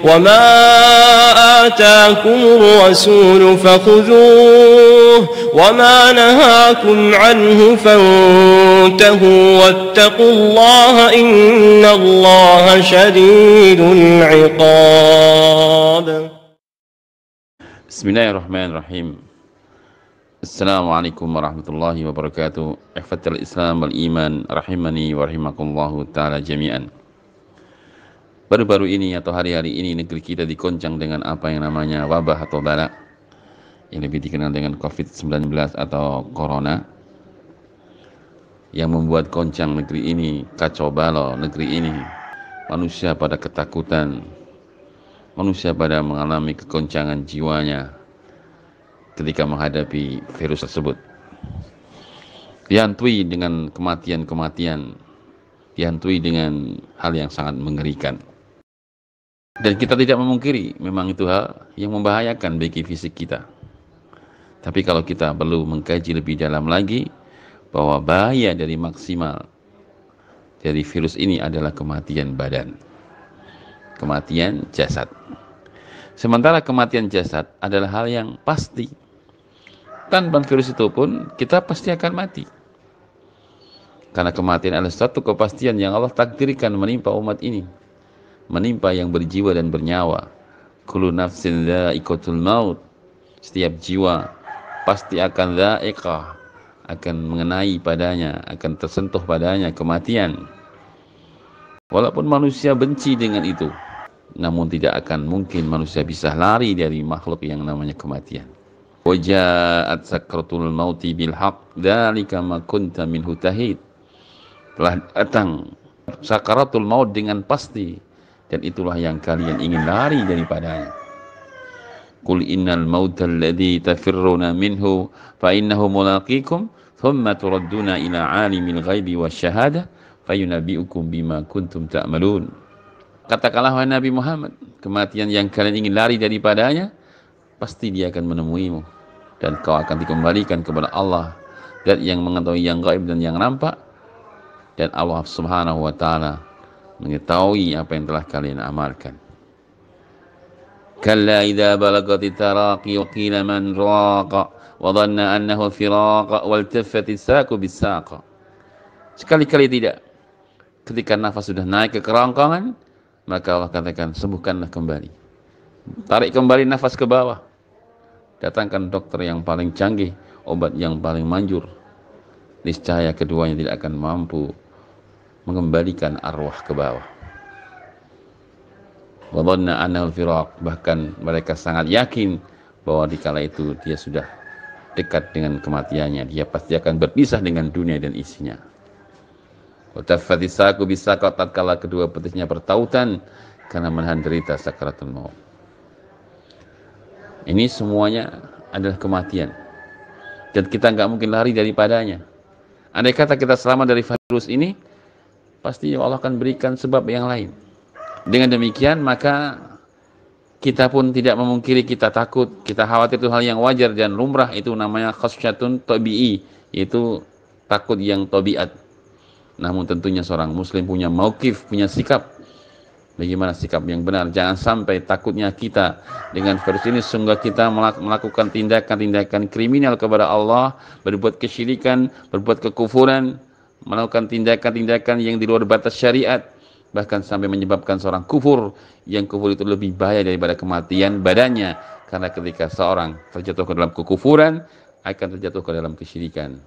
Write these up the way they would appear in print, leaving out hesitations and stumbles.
وما آتاكم الرسول فخذوه وما نهاكم عنه فانتهوا واتقوا الله إن الله شديد العقاب. بسم الله الرحمن الرحيم. السلام عليكم ورحمة الله وبركاته. إخوة الإسلام والإيمان rahimani wa rahimakumullahu ta'ala jami'an. Baru-baru ini atau hari-hari ini negeri kita dikoncang dengan apa yang namanya wabah atau bala, yang lebih dikenal dengan COVID-19 atau Corona, yang membuat goncang negeri ini, kacau balau negeri ini. Manusia pada ketakutan, manusia pada mengalami kegoncangan jiwanya ketika menghadapi virus tersebut. Dihantui dengan kematian-kematian, dihantui dengan hal yang sangat mengerikan. Dan kita tidak memungkiri, memang itu hal yang membahayakan bagi fisik kita. Tapi kalau kita perlu mengkaji lebih dalam lagi, bahwa bahaya dari maksimal dari virus ini adalah kematian badan, kematian jasad. Sementara kematian jasad adalah hal yang pasti. Tanpa virus itu pun kita pasti akan mati. Karena kematian adalah satu kepastian yang Allah takdirkan menimpa umat ini, menimpa yang berjiwa dan bernyawa. Kullu nafsin dha'iqatul maut. Setiap jiwa pasti akan dha'iqah, akan mengenai padanya, akan tersentuh padanya kematian. Walaupun manusia benci dengan itu, namun tidak akan mungkin manusia bisa lari dari makhluk yang namanya kematian. Waja'at sakratul mauti bil haqq dzalika ma kunta minhu tahid. Telah datang sakaratul maut dengan pasti, dan itulah yang kalian ingin lari daripadanya. Qul innal mautal ladzi tafirruna minhu fa innahu mulaqikum thumma turadduna ila alimil ghaibi wasyahadah fayunabbi'ukum bima kuntum ta'malun. Katakanlah wahai Nabi Muhammad, kematian yang kalian ingin lari daripadanya pasti dia akan menemuimu, dan kau akan dikembalikan kepada Allah, zat yang mengetahui yang gaib dan yang nampak, dan Allah Subhanahu wa taala mengetahui apa yang telah kalian amalkan. Kalla idza balagati taraqi wa qila man raqa wa dhanna annahu firaqa wal taffati saqu bisaqa. Sekali-kali tidak. Ketika nafas sudah naik ke kerongkongan, maka Allah katakan sembuhkanlah kembali. Tarik kembali nafas ke bawah. Datangkan dokter yang paling canggih, obat yang paling manjur. Niscaya keduanya tidak akan mampu mengembalikan arwah ke bawah. Wa dhanna annahu firaq, bahkan mereka sangat yakin bahwa dikala itu dia sudah dekat dengan kematiannya, dia pasti akan berpisah dengan dunia dan isinya. Wa taffati saqu bisaqa, tatkala kedua betisnya bertautan karena menahan derita sakaratul maut. Ini semuanya adalah kematian, dan kita nggak mungkin lari daripadanya. Andai kata kita selamat dari virus ini, pasti Allah akan berikan sebab yang lain. Dengan demikian maka kita pun tidak memungkiri kita takut, kita khawatir, itu hal yang wajar dan lumrah. Itu namanya khasyatun tabi'i, yaitu takut yang tabiat. Namun tentunya seorang muslim punya mauqif, punya sikap. Bagaimana sikap yang benar? Jangan sampai takutnya kita dengan virus ini sehingga kita melakukan tindakan-tindakan kriminal kepada Allah, berbuat kesyirikan, berbuat kekufuran, melakukan tindakan-tindakan yang di luar batas syariat, bahkan sampai menyebabkan seorang kufur, yang kufur itu lebih bahaya daripada kematian badannya, karena ketika seorang terjatuh ke dalam kekufuran akan terjatuh ke dalam kesyirikan.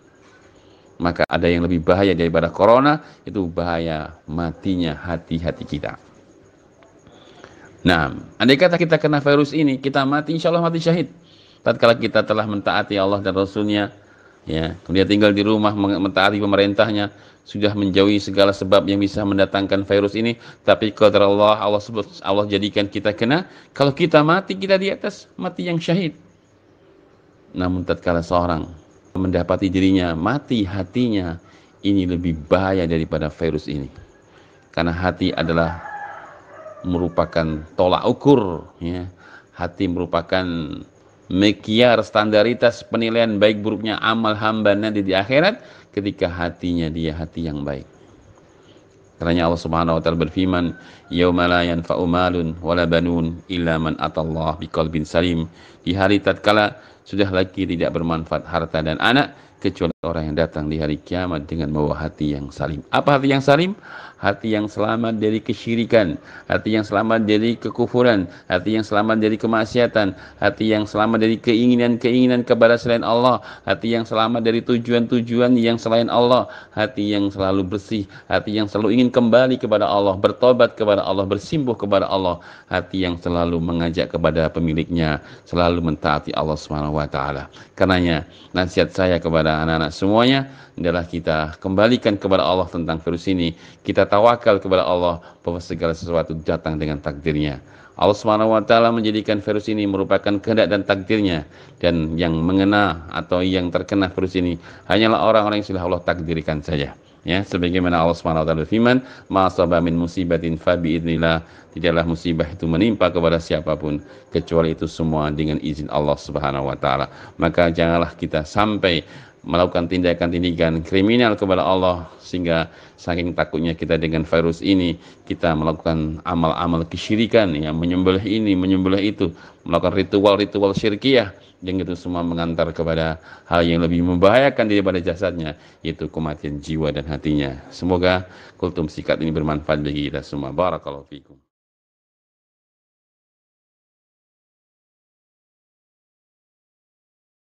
Maka ada yang lebih bahaya daripada corona, itu bahaya matinya hati-hati kita. Nah, andai kata kita kena virus ini, kita mati, insya Allah mati syahid. Tatkala kita telah mentaati Allah dan Rasulnya, ya, kemudian tinggal di rumah mentaati pemerintahnya, sudah menjauhi segala sebab yang bisa mendatangkan virus ini, tapi qadar Allah jadikan kita kena. Kalau kita mati, kita di atas mati yang syahid. Namun tatkala seorang mendapati dirinya mati hatinya, ini lebih bahaya daripada virus ini, karena hati adalah merupakan tolak ukur, ya. Hati merupakan mekiar standaritas penilaian baik buruknya amal hamba nanti di akhirat, ketika hatinya dia hati yang baik. Karena Allah Subhanahu wa taala berfirman, "Yauma la yanfa'u malun wala banun illa man atallaha biqalbin salim." Di hari tatkala sudah lagi tidak bermanfaat harta dan anak kecuali orang yang datang di hari kiamat dengan membawa hati yang salim. Apa hati yang salim? Hati yang selamat dari kesyirikan, hati yang selamat dari kekufuran, hati yang selamat dari kemaksiatan, hati yang selamat dari keinginan-keinginan kepada selain Allah, hati yang selamat dari tujuan-tujuan yang selain Allah, hati yang selalu bersih, hati yang selalu ingin kembali kepada Allah, bertobat kepada Allah, bersimpuh kepada Allah, hati yang selalu mengajak kepada pemiliknya, selalu mentaati Allah Subhanahu wa taala. Karenanya nasihat saya kepada anak-anak semuanya adalah kita kembalikan kepada Allah tentang virus ini. Kita tawakal kepada Allah bahwa segala sesuatu datang dengan takdirnya. Allah Subhanahu wa taala menjadikan virus ini merupakan kehendak dan takdirnya, dan yang mengena atau yang terkena virus ini hanyalah orang-orang yang sudah Allah takdirkan saja. Ya, sebagaimana Allah Subhanahu wa taala berfirman, "Ma asaba min musibatin fa bi idznillah." Tidaklah musibah itu menimpa kepada siapapun kecuali itu semua dengan izin Allah Subhanahu wa taala. Maka janganlah kita sampai melakukan tindakan-tindakan kriminal kepada Allah, sehingga saking takutnya kita dengan virus ini, kita melakukan amal-amal kesyirikan, yang menyembelih ini, menyembelih itu, melakukan ritual-ritual syirkiyah, yang itu semua mengantar kepada hal yang lebih membahayakan daripada jasadnya, yaitu kematian jiwa dan hatinya. Semoga kultum sikat ini bermanfaat bagi kita semua. Barakallahu fikum.